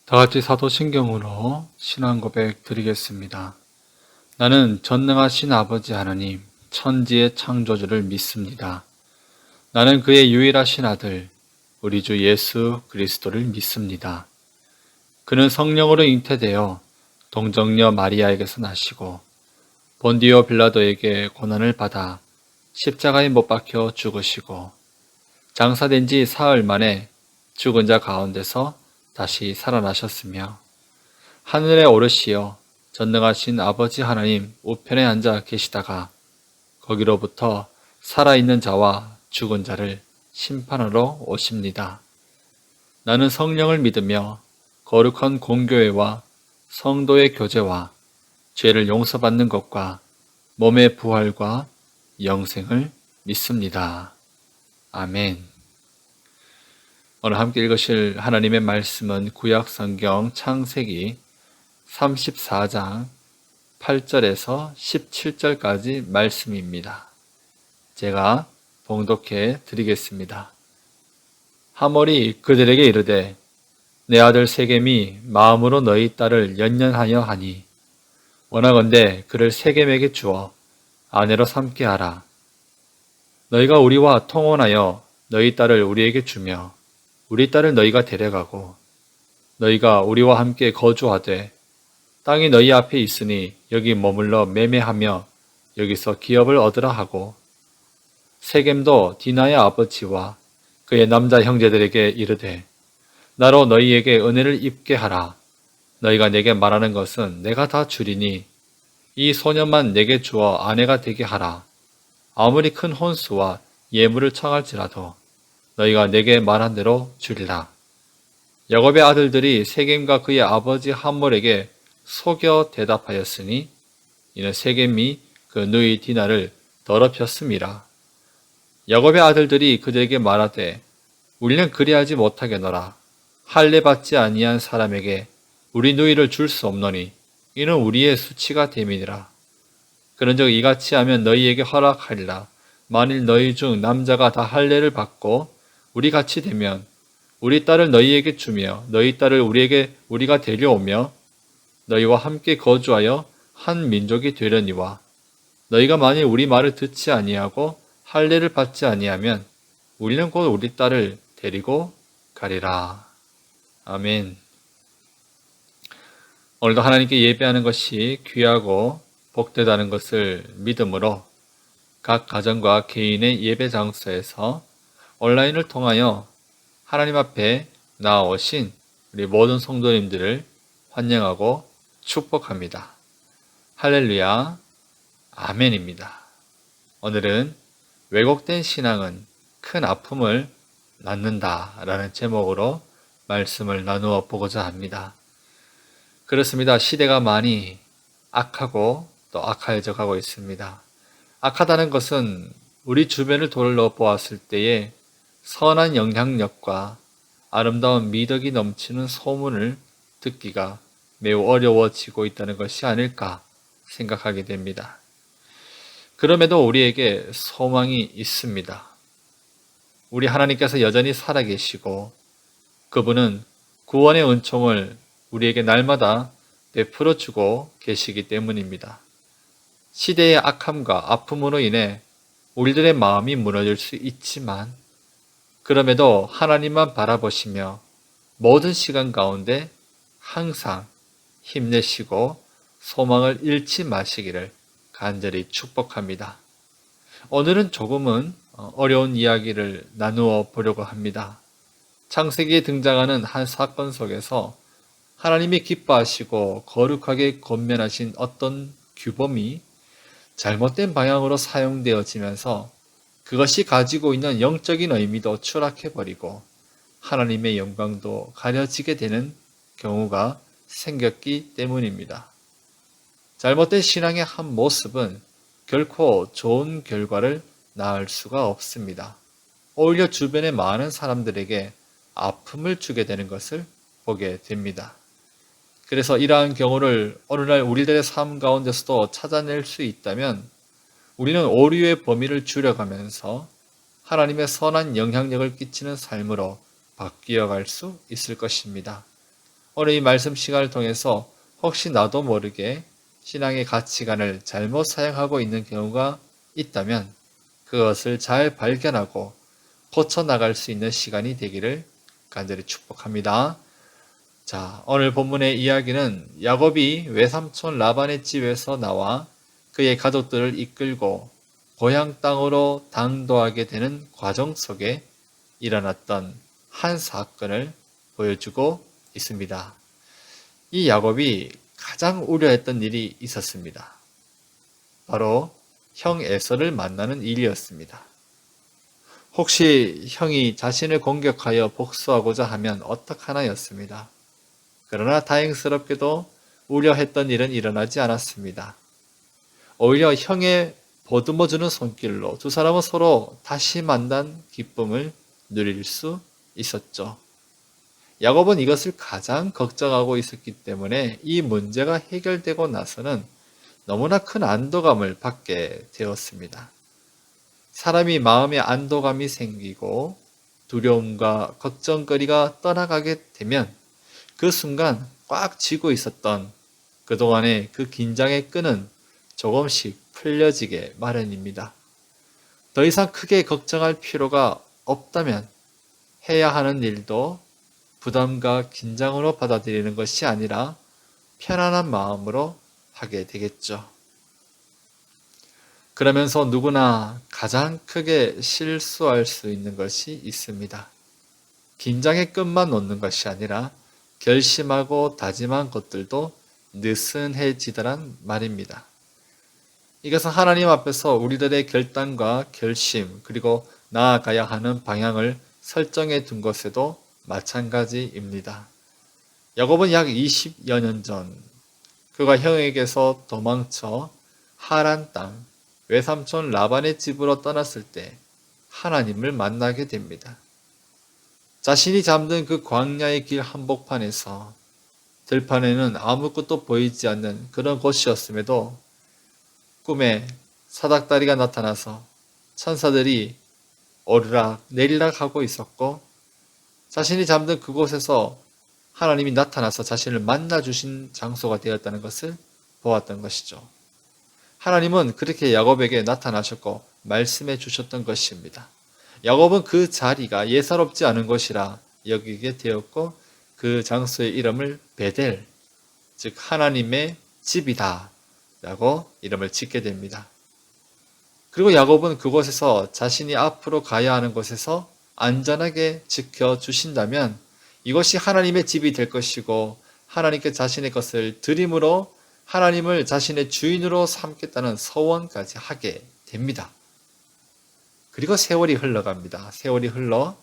다 같이 사도신경으로 신앙 고백 드리겠습니다. 나는 전능하신 아버지 하나님, 천지의 창조주를 믿습니다. 나는 그의 유일하신 아들, 우리 주 예수 그리스도를 믿습니다. 그는 성령으로 잉태되어 동정녀 마리아에게서 나시고 본디오 빌라도에게 고난을 받아 십자가에 못 박혀 죽으시고 장사된 지 사흘 만에 죽은 자 가운데서 다시 살아나셨으며 하늘에 오르시어 전능하신 아버지 하나님 우편에 앉아 계시다가 거기로부터 살아있는 자와 죽은 자를 심판하러 오십니다. 나는 성령을 믿으며 거룩한 공교회와 성도의 교제와 죄를 용서받는 것과 몸의 부활과 영생을 믿습니다. 아멘. 오늘 함께 읽으실 하나님의 말씀은 구약성경 창세기 34장 8절에서 17절까지 말씀입니다. 제가 봉독해 드리겠습니다. 하몰이 그들에게 이르되 내 아들 세겜이 마음으로 너희 딸을 연연하여 하니 원하건대 그를 세겜에게 주어 아내로 삼게 하라. 너희가 우리와 통혼하여 너희 딸을 우리에게 주며 우리 딸을 너희가 데려가고 너희가 우리와 함께 거주하되 땅이 너희 앞에 있으니 여기 머물러 매매하며 여기서 기업을 얻으라 하고 세겜도 디나의 아버지와 그의 남자 형제들에게 이르되 나로 너희에게 은혜를 입게 하라. 너희가 내게 말하는 것은 내가 다 주리니 이 소년만 내게 주어 아내가 되게 하라. 아무리 큰 혼수와 예물을 청할지라도 너희가 내게 말한 대로 주리라. 야곱의 아들들이 세겜과 그의 아버지 함몰에게 속여 대답하였으니 이는 세겜이 그 누이 디나를 더럽혔음이라. 야곱의 아들들이 그들에게 말하되 우리는 그리하지 못하겠노라. 할례 받지 아니한 사람에게 우리 누이를 줄 수 없노니 이는 우리의 수치가 됨이니라. 그런즉 이같이 하면 너희에게 허락하리라. 만일 너희 중 남자가 다 할례를 받고 우리 같이 되면 우리 딸을 너희에게 주며 너희 딸을 우리가 데려오며 너희와 함께 거주하여 한 민족이 되려니와 너희가 만일 우리 말을 듣지 아니하고 할례를 받지 아니하면 우리는 곧 우리 딸을 데리고 가리라. 아멘. 오늘도 하나님께 예배하는 것이 귀하고 복되다는 것을 믿음으로 각 가정과 개인의 예배 장소에서 온라인을 통하여 하나님 앞에 나아오신 우리 모든 성도님들을 환영하고 축복합니다. 할렐루야, 아멘입니다. 오늘은 왜곡된 신앙은 큰 아픔을 낳는다라는 제목으로 말씀을 나누어 보고자 합니다. 그렇습니다. 시대가 많이 악하고 또 악화해져 가고 있습니다. 악하다는 것은 우리 주변을 둘러보았을 때에 선한 영향력과 아름다운 미덕이 넘치는 소문을 듣기가 매우 어려워지고 있다는 것이 아닐까 생각하게 됩니다. 그럼에도 우리에게 소망이 있습니다. 우리 하나님께서 여전히 살아계시고 그분은 구원의 은총을 우리에게 날마다 베풀어 주고 계시기 때문입니다. 시대의 악함과 아픔으로 인해 우리들의 마음이 무너질 수 있지만 그럼에도 하나님만 바라보시며 모든 시간 가운데 항상 힘내시고 소망을 잃지 마시기를 간절히 축복합니다. 오늘은 조금은 어려운 이야기를 나누어 보려고 합니다. 창세기에 등장하는 한 사건 속에서 하나님이 기뻐하시고 거룩하게 권면하신 어떤 규범이 잘못된 방향으로 사용되어지면서 그것이 가지고 있는 영적인 의미도 추락해버리고 하나님의 영광도 가려지게 되는 경우가 생겼기 때문입니다. 잘못된 신앙의 한 모습은 결코 좋은 결과를 낳을 수가 없습니다. 오히려 주변의 많은 사람들에게 아픔을 주게 되는 것을 보게 됩니다. 그래서 이러한 경우를 오늘날 우리들의 삶 가운데서도 찾아낼 수 있다면 우리는 오류의 범위를 줄여가면서 하나님의 선한 영향력을 끼치는 삶으로 바뀌어갈 수 있을 것입니다. 오늘 이 말씀 시간을 통해서 혹시 나도 모르게 신앙의 가치관을 잘못 사용하고 있는 경우가 있다면 그것을 잘 발견하고 고쳐나갈 수 있는 시간이 되기를 간절히 축복합니다. 자, 오늘 본문의 이야기는 야곱이 외삼촌 라반의 집에서 나와 그의 가족들을 이끌고 고향 땅으로 당도하게 되는 과정 속에 일어났던 한 사건을 보여주고 있습니다. 이 야곱이 가장 우려했던 일이 있었습니다. 바로 형 에서를 만나는 일이었습니다. 혹시 형이 자신을 공격하여 복수하고자 하면 어떡하나였습니다. 그러나 다행스럽게도 우려했던 일은 일어나지 않았습니다. 오히려 형의 보듬어주는 손길로 두 사람은 서로 다시 만난 기쁨을 누릴 수 있었죠. 야곱은 이것을 가장 걱정하고 있었기 때문에 이 문제가 해결되고 나서는 너무나 큰 안도감을 받게 되었습니다. 사람이 마음에 안도감이 생기고 두려움과 걱정거리가 떠나가게 되면 그 순간 꽉 쥐고 있었던 그동안의 그 긴장의 끈은 조금씩 풀려지게 마련입니다. 더 이상 크게 걱정할 필요가 없다면 해야 하는 일도 부담과 긴장으로 받아들이는 것이 아니라 편안한 마음으로 하게 되겠죠. 그러면서 누구나 가장 크게 실수할 수 있는 것이 있습니다. 긴장의 끈만 놓는 것이 아니라 결심하고 다짐한 것들도 느슨해지더란 말입니다. 이것은 하나님 앞에서 우리들의 결단과 결심 그리고 나아가야 하는 방향을 설정해 둔 것에도 마찬가지입니다. 야곱은 약 20여 년 전 그가 형에게서 도망쳐 하란 땅 외삼촌 라반의 집으로 떠났을 때 하나님을 만나게 됩니다. 자신이 잠든 그 광야의 길 한복판에서 들판에는 아무것도 보이지 않는 그런 곳이었음에도 꿈에 사닥다리가 나타나서 천사들이 오르락 내리락 하고 있었고 자신이 잠든 그곳에서 하나님이 나타나서 자신을 만나주신 장소가 되었다는 것을 보았던 것이죠. 하나님은 그렇게 야곱에게 나타나셨고 말씀해 주셨던 것입니다. 야곱은 그 자리가 예사롭지 않은 곳이라 여기게 되었고 그 장소의 이름을 베델, 즉 하나님의 집이다 라고 이름을 짓게 됩니다. 그리고 야곱은 그곳에서 자신이 앞으로 가야 하는 곳에서 안전하게 지켜주신다면 이것이 하나님의 집이 될 것이고 하나님께 자신의 것을 드림으로 하나님을 자신의 주인으로 삼겠다는 서원까지 하게 됩니다. 그리고 세월이 흘러갑니다. 세월이 흘러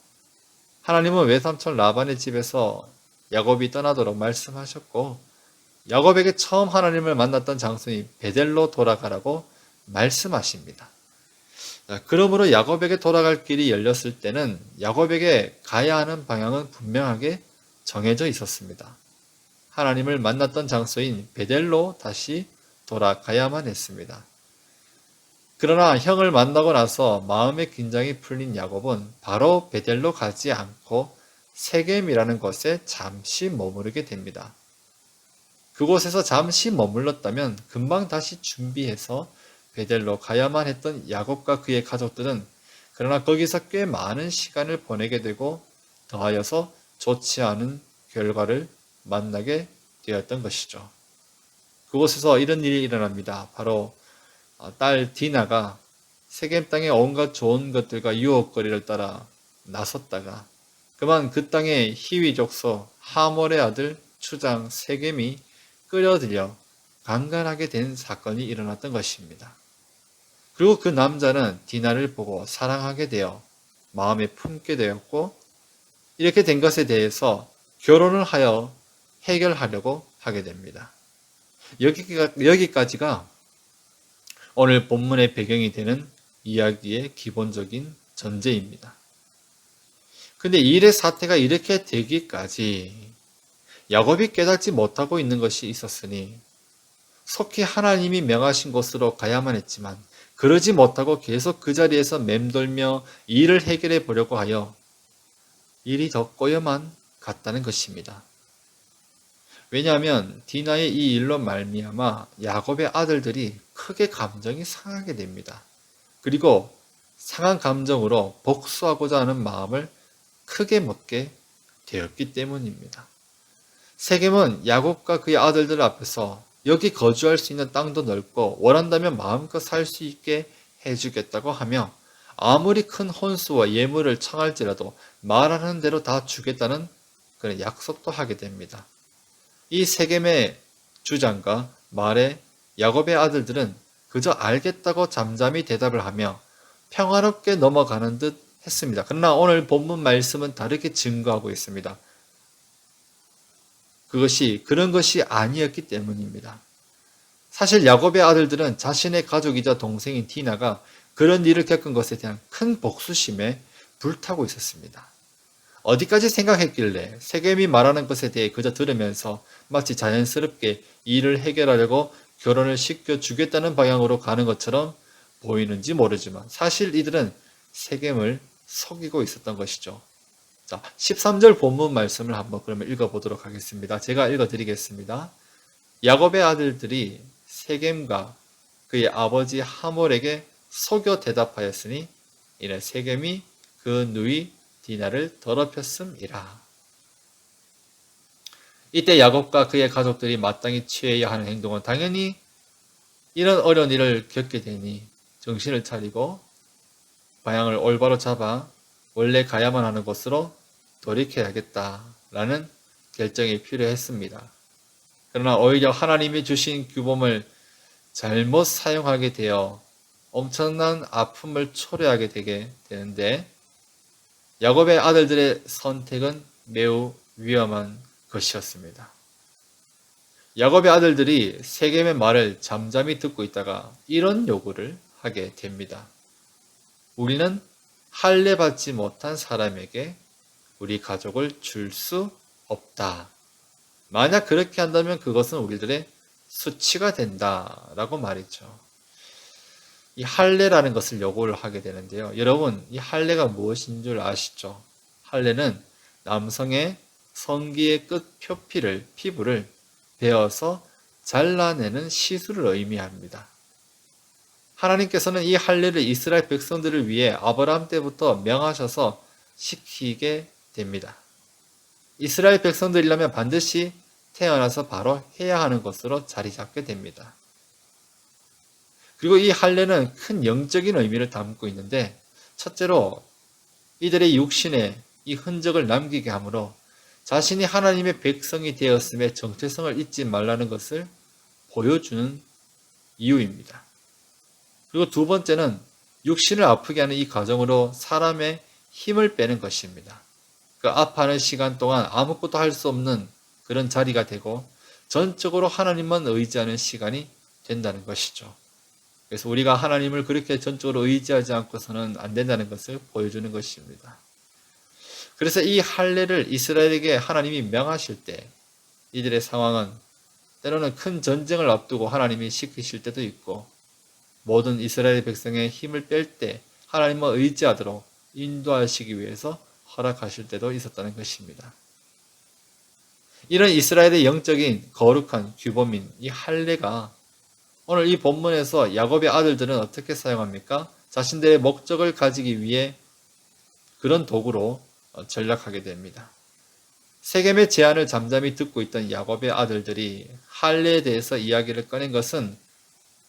하나님은 외삼촌 라반의 집에서 야곱이 떠나도록 말씀하셨고 야곱에게 처음 하나님을 만났던 장소인 베델로 돌아가라고 말씀하십니다. 그러므로 야곱에게 돌아갈 길이 열렸을 때는 야곱에게 가야 하는 방향은 분명하게 정해져 있었습니다. 하나님을 만났던 장소인 베델로 다시 돌아가야만 했습니다. 그러나 형을 만나고 나서 마음의 긴장이 풀린 야곱은 바로 베델로 가지 않고 세겜이라는 곳에 잠시 머무르게 됩니다. 그곳에서 잠시 머물렀다면 금방 다시 준비해서 베델로 가야만 했던 야곱과 그의 가족들은 그러나 거기서 꽤 많은 시간을 보내게 되고 더하여서 좋지 않은 결과를 만나게 되었던 것이죠. 그곳에서 이런 일이 일어납니다. 바로 딸 디나가 세겜 땅의 온갖 좋은 것들과 유혹거리를 따라 나섰다가 그만 그 땅의 히위 족속 하몰의 아들 추장 세겜이 끌어들여 강간하게 된 사건이 일어났던 것입니다. 그리고 그 남자는 디나를 보고 사랑하게 되어 마음에 품게 되었고 이렇게 된 것에 대해서 결혼을 하여 해결하려고 하게 됩니다. 여기까지가 오늘 본문의 배경이 되는 이야기의 기본적인 전제입니다. 근데 이 일의 사태가 이렇게 되기까지 야곱이 깨닫지 못하고 있는 것이 있었으니 속히 하나님이 명하신 곳으로 가야만 했지만 그러지 못하고 계속 그 자리에서 맴돌며 일을 해결해 보려고 하여 일이 더 꼬여만 갔다는 것입니다. 왜냐하면 디나의 이 일로 말미암아 야곱의 아들들이 크게 감정이 상하게 됩니다. 그리고 상한 감정으로 복수하고자 하는 마음을 크게 먹게 되었기 때문입니다. 세겜은 야곱과 그의 아들들 앞에서 여기 거주할 수 있는 땅도 넓고 원한다면 마음껏 살 수 있게 해주겠다고 하며 아무리 큰 혼수와 예물을 청할지라도 말하는 대로 다 주겠다는 그런 약속도 하게 됩니다. 이 세겜의 주장과 말에 야곱의 아들들은 그저 알겠다고 잠잠히 대답을 하며 평화롭게 넘어가는 듯 했습니다. 그러나 오늘 본문 말씀은 다르게 증거하고 있습니다. 그것이 그런 것이 아니었기 때문입니다. 사실 야곱의 아들들은 자신의 가족이자 동생인 디나가 그런 일을 겪은 것에 대한 큰 복수심에 불타고 있었습니다. 어디까지 생각했길래 세겜이 말하는 것에 대해 그저 들으면서 마치 자연스럽게 일을 해결하려고 결혼을 시켜주겠다는 방향으로 가는 것처럼 보이는지 모르지만 사실 이들은 세겜을 속이고 있었던 것이죠. 자, 13절 본문 말씀을 한번 그러면 읽어보도록 하겠습니다. 제가 읽어드리겠습니다. 야곱의 아들들이 세겜과 그의 아버지 하몰에게 속여 대답하였으니 이는 세겜이 그 누이 디나를 더럽혔음이라. 이때 야곱과 그의 가족들이 마땅히 취해야 하는 행동은 당연히 이런 어려운 일을 겪게 되니 정신을 차리고 방향을 올바로 잡아 원래 가야만 하는 곳으로 돌이켜야겠다라는 결정이 필요했습니다. 그러나 오히려 하나님이 주신 규범을 잘못 사용하게 되어 엄청난 아픔을 초래하게 되게 되는데 야곱의 아들들의 선택은 매우 위험한 것이었습니다. 야곱의 아들들이 세겜의 말을 잠잠히 듣고 있다가 이런 요구를 하게 됩니다. 우리는 할례 받지 못한 사람에게 우리 가족을 줄 수 없다. 만약 그렇게 한다면 그것은 우리들의 수치가 된다라고 말이죠. 이 할례라는 것을 요구를 하게 되는데요. 여러분, 이 할례가 무엇인 줄 아시죠? 할례는 남성의 성기의 끝 피부를 베어서 잘라내는 시술을 의미합니다. 하나님께서는 이 할례를 이스라엘 백성들을 위해 아브라함 때부터 명하셔서 시키게 됩니다. 이스라엘 백성들이라면 반드시 태어나서 바로 해야 하는 것으로 자리 잡게 됩니다. 그리고 이 할례는 큰 영적인 의미를 담고 있는데 첫째로 이들의 육신에 이 흔적을 남기게 하므로 자신이 하나님의 백성이 되었음의 정체성을 잊지 말라는 것을 보여주는 이유입니다. 그리고 두 번째는 육신을 아프게 하는 이 과정으로 사람의 힘을 빼는 것입니다. 그 아파하는 시간 동안 아무것도 할 수 없는 그런 자리가 되고 전적으로 하나님만 의지하는 시간이 된다는 것이죠. 그래서 우리가 하나님을 그렇게 전적으로 의지하지 않고서는 안 된다는 것을 보여주는 것입니다. 그래서 이 할례를 이스라엘에게 하나님이 명하실 때 이들의 상황은 때로는 큰 전쟁을 앞두고 하나님이 시키실 때도 있고 모든 이스라엘 백성의 힘을 뺄 때 하나님을 의지하도록 인도하시기 위해서 허락하실 때도 있었다는 것입니다. 이런 이스라엘의 영적인 거룩한 규범인 이 할례가 오늘 이 본문에서 야곱의 아들들은 어떻게 사용합니까? 자신들의 목적을 가지기 위해 그런 도구로 전락하게 됩니다. 세겜의 제안을 잠잠히 듣고 있던 야곱의 아들들이 할례에 대해서 이야기를 꺼낸 것은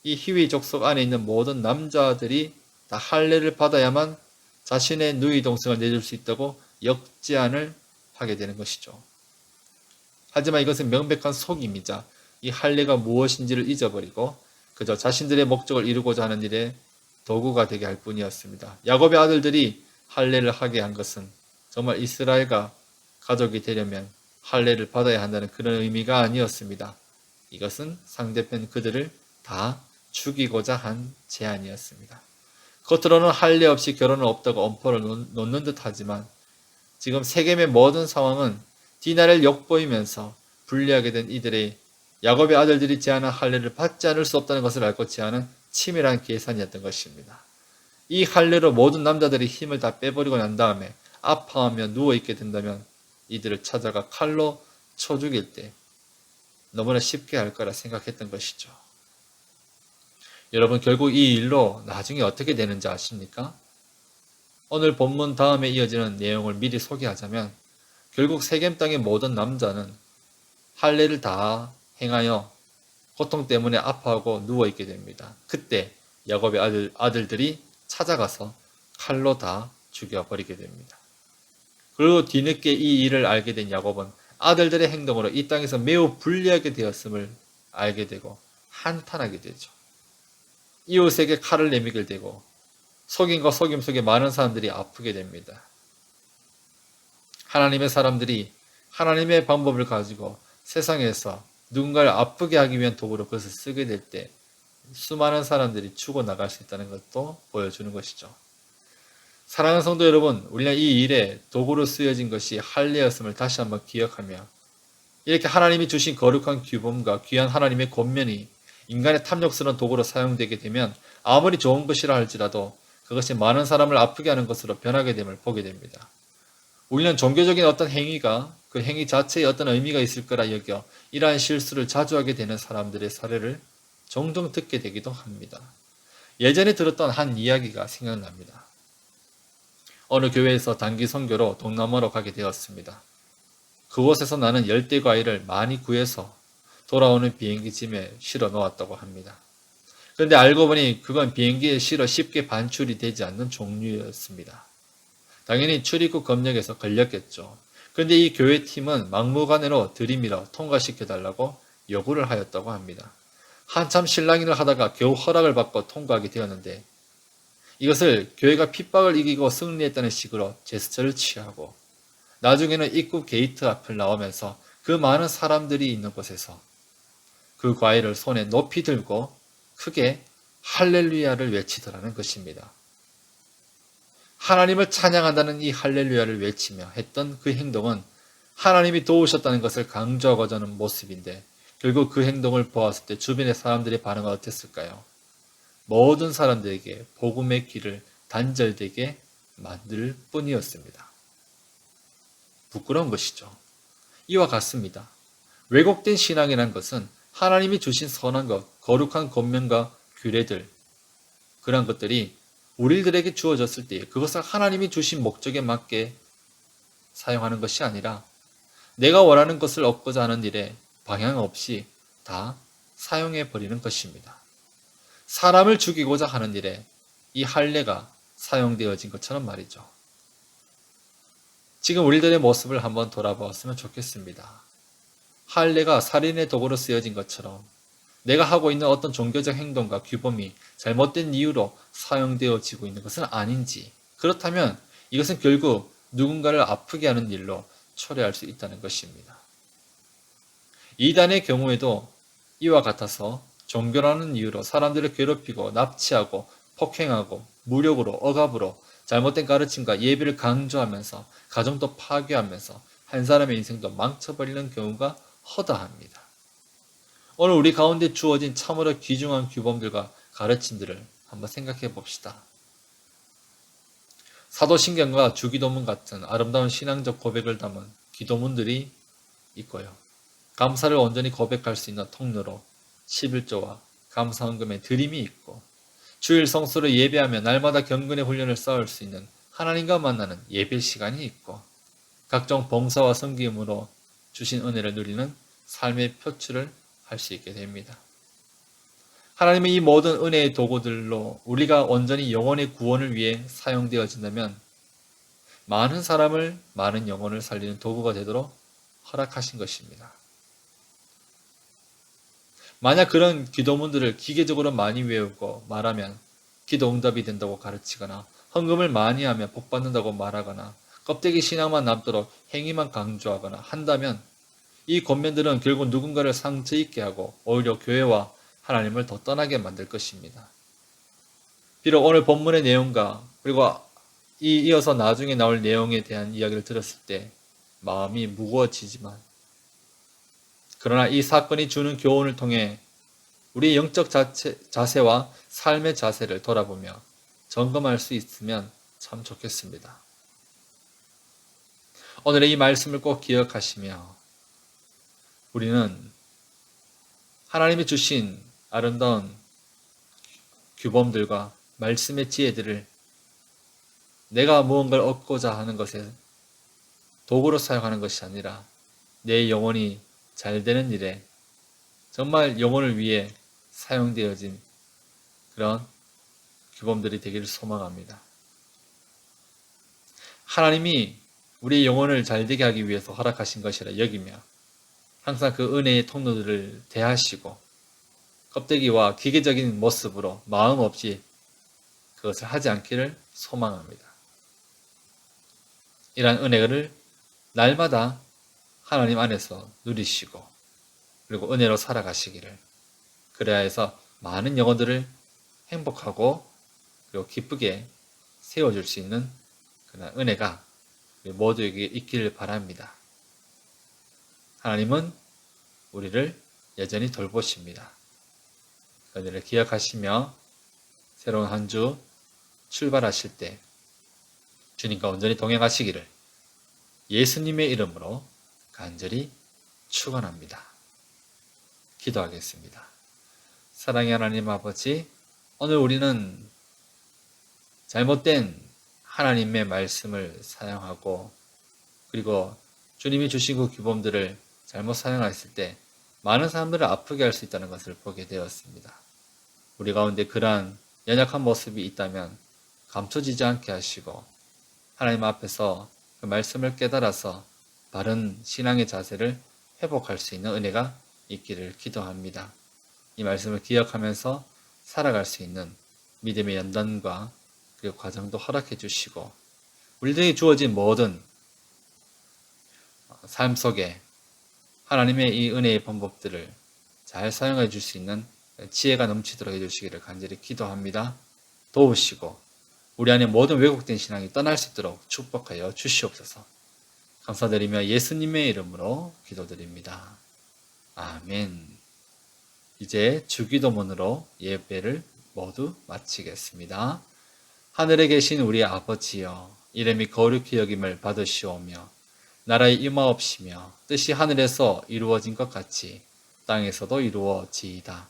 이 히위 족속 안에 있는 모든 남자들이 다 할례를 받아야만 자신의 누이 동생을 내줄 수 있다고 역제안을 하게 되는 것이죠. 하지만 이것은 명백한 속임이자 이 할례가 무엇인지를 잊어버리고 그저 자신들의 목적을 이루고자 하는 일에 도구가 되게 할 뿐이었습니다. 야곱의 아들들이 할례를 하게 한 것은 정말 이스라엘과 가족이 되려면 할례를 받아야 한다는 그런 의미가 아니었습니다. 이것은 상대편 그들을 다 죽이고자 한 제안이었습니다. 겉으로는 할례 없이 결혼은 없다고 엄포를 놓는 듯 하지만 지금 세겜의 모든 상황은 디나를 욕보이면서 불리하게 된 이들의 야곱의 아들들이 제안한 할례를 받지 않을 수 없다는 것을 알고 제안한 치밀한 계산이었던 것입니다. 이 할례로 모든 남자들이 힘을 다 빼버리고 난 다음에 아파하며 누워있게 된다면 이들을 찾아가 칼로 쳐 죽일 때 너무나 쉽게 할 거라 생각했던 것이죠. 여러분, 결국 이 일로 나중에 어떻게 되는지 아십니까? 오늘 본문 다음에 이어지는 내용을 미리 소개하자면 결국 세겜 땅의 모든 남자는 할례를 다 행하여 고통 때문에 아파하고 누워있게 됩니다. 그때 야곱의 아들들이 찾아가서 칼로 다 죽여버리게 됩니다. 그리고 뒤늦게 이 일을 알게 된 야곱은 아들들의 행동으로 이 땅에서 매우 불리하게 되었음을 알게 되고 한탄하게 되죠. 이웃에게 칼을 내미게 되고 속임과 속임 속에 많은 사람들이 아프게 됩니다. 하나님의 사람들이 하나님의 방법을 가지고 세상에서 누군가를 아프게 하기 위한 도구로 그것을 쓰게 될 때 수많은 사람들이 죽어나갈 수 있다는 것도 보여주는 것이죠. 사랑하는 성도 여러분, 우리는 이 일에 도구로 쓰여진 것이 할례였음을 다시 한번 기억하며 이렇게 하나님이 주신 거룩한 규범과 귀한 하나님의 권면이 인간의 탐욕스러운 도구로 사용되게 되면 아무리 좋은 것이라 할지라도 그것이 많은 사람을 아프게 하는 것으로 변하게 됨을 보게 됩니다. 우리는 종교적인 어떤 행위가 그 행위 자체에 어떤 의미가 있을 거라 여겨 이러한 실수를 자주 하게 되는 사람들의 사례를 종종 듣게 되기도 합니다. 예전에 들었던 한 이야기가 생각납니다. 어느 교회에서 단기 선교로 동남아로 가게 되었습니다. 그곳에서 나는 열대 과일을 많이 구해서 돌아오는 비행기 짐에 실어 놓았다고 합니다. 그런데 알고 보니 그건 비행기에 실어 쉽게 반출이 되지 않는 종류였습니다. 당연히 출입국 검역에서 걸렸겠죠. 그런데 이 교회 팀은 막무가내로 들이밀어 통과시켜달라고 요구를 하였다고 합니다. 한참 실랑이를 하다가 겨우 허락을 받고 통과하게 되었는데 이것을 교회가 핍박을 이기고 승리했다는 식으로 제스처를 취하고 나중에는 입구 게이트 앞을 나오면서 그 많은 사람들이 있는 곳에서 그 과일을 손에 높이 들고 크게 할렐루야를 외치더라는 것입니다. 하나님을 찬양한다는 이 할렐루야를 외치며 했던 그 행동은 하나님이 도우셨다는 것을 강조하고자 하는 모습인데 결국 그 행동을 보았을 때 주변의 사람들의 반응은 어땠을까요? 모든 사람들에게 복음의 길을 단절되게 만들 뿐이었습니다. 부끄러운 것이죠. 이와 같습니다. 왜곡된 신앙이란 것은 하나님이 주신 선한 것, 거룩한 권면과 규례들, 그런 것들이 우리들에게 주어졌을 때 그것을 하나님이 주신 목적에 맞게 사용하는 것이 아니라 내가 원하는 것을 얻고자 하는 일에 방향 없이 다 사용해 버리는 것입니다. 사람을 죽이고자 하는 일에 이 할례가 사용되어진 것처럼 말이죠. 지금 우리들의 모습을 한번 돌아보았으면 좋겠습니다. 할례가 살인의 도구로 쓰여진 것처럼 내가 하고 있는 어떤 종교적 행동과 규범이 잘못된 이유로 사용되어지고 있는 것은 아닌지, 그렇다면 이것은 결국 누군가를 아프게 하는 일로 초래할 수 있다는 것입니다. 이단의 경우에도 이와 같아서 종교라는 이유로 사람들을 괴롭히고 납치하고 폭행하고 무력으로 억압으로 잘못된 가르침과 예비를 강조하면서 가정도 파괴하면서 한 사람의 인생도 망쳐버리는 경우가 허다합니다. 오늘 우리 가운데 주어진 참으로 귀중한 규범들과 가르침들을 한번 생각해 봅시다. 사도신경과 주기도문 같은 아름다운 신앙적 고백을 담은 기도문들이 있고요. 감사를 온전히 고백할 수 있는 통로로 11조와 감사헌금의 드림이 있고 주일 성수를 예배하며 날마다 경건의 훈련을 쌓을 수 있는 하나님과 만나는 예배 시간이 있고 각종 봉사와 섬김으로 주신 은혜를 누리는 삶의 표출을 할 수 있게 됩니다. 하나님의 이 모든 은혜의 도구들로 우리가 온전히 영혼의 구원을 위해 사용되어진다면 많은 사람을, 많은 영혼을 살리는 도구가 되도록 허락하신 것입니다. 만약 그런 기도문들을 기계적으로 많이 외우고 말하면 기도 응답이 된다고 가르치거나 헌금을 많이 하면 복 받는다고 말하거나 껍데기 신앙만 남도록 행위만 강조하거나 한다면 이 권면들은 결국 누군가를 상처 입게 하고 오히려 교회와 하나님을 더 떠나게 만들 것입니다. 비록 오늘 본문의 내용과 그리고 이어서 나중에 나올 내용에 대한 이야기를 들었을 때 마음이 무거워지지만 그러나 이 사건이 주는 교훈을 통해 우리의 영적 자세와 삶의 자세를 돌아보며 점검할 수 있으면 참 좋겠습니다. 오늘의 이 말씀을 꼭 기억하시며 우리는 하나님이 주신 아름다운 규범들과 말씀의 지혜들을 내가 무언가를 얻고자 하는 것에 도구로 사용하는 것이 아니라 내 영혼이 잘 되는 일에 정말 영혼을 위해 사용되어진 그런 규범들이 되기를 소망합니다. 하나님이 우리의 영혼을 잘 되게 하기 위해서 허락하신 것이라 여기며 항상 그 은혜의 통로들을 대하시고 껍데기와 기계적인 모습으로 마음 없이 그것을 하지 않기를 소망합니다. 이러한 은혜를 날마다 하나님 안에서 누리시고 그리고 은혜로 살아가시기를, 그래야 해서 많은 영혼들을 행복하고 그리고 기쁘게 세워줄 수 있는 그런 은혜가 우리 모두에게 있기를 바랍니다. 하나님은 우리를 여전히 돌보십니다. 그 은혜를 기억하시며 새로운 한 주 출발하실 때 주님과 온전히 동행하시기를 예수님의 이름으로 간절히 축원합니다. 기도하겠습니다. 사랑의 하나님 아버지, 오늘 우리는 잘못된 하나님의 말씀을 사용하고 그리고 주님이 주신 그 규범들을 잘못 사용했을 때 많은 사람들을 아프게 할 수 있다는 것을 보게 되었습니다. 우리 가운데 그러한 연약한 모습이 있다면 감춰지지 않게 하시고 하나님 앞에서 그 말씀을 깨달아서 바른 신앙의 자세를 회복할 수 있는 은혜가 있기를 기도합니다. 이 말씀을 기억하면서 살아갈 수 있는 믿음의 연단과 그 과정도 허락해 주시고 우리들에게 주어진 모든 삶 속에 하나님의 이 은혜의 방법들을 잘 사용해 줄 수 있는 지혜가 넘치도록 해주시기를 간절히 기도합니다. 도우시고 우리 안에 모든 왜곡된 신앙이 떠날 수 있도록 축복하여 주시옵소서. 감사드리며 예수님의 이름으로 기도드립니다. 아멘. 이제 주기도문으로 예배를 모두 마치겠습니다. 하늘에 계신 우리 아버지여, 이름이 거룩히 여김을 받으시오며 나라의 임하옵시며 뜻이 하늘에서 이루어진 것 같이 땅에서도 이루어지이다.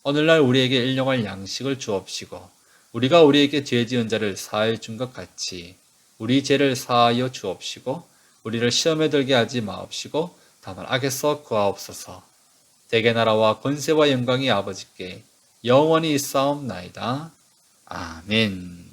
오늘날 우리에게 일용할 양식을 주옵시고 우리가 우리에게 죄 지은 자를 사하여 준 것 같이 우리 죄를 사하여 주옵시고 우리를 시험에 들게 하지 마옵시고 다만 악에서 구하옵소서. 대개 나라와 권세와 영광이 아버지께 영원히 있사옵나이다. 아멘.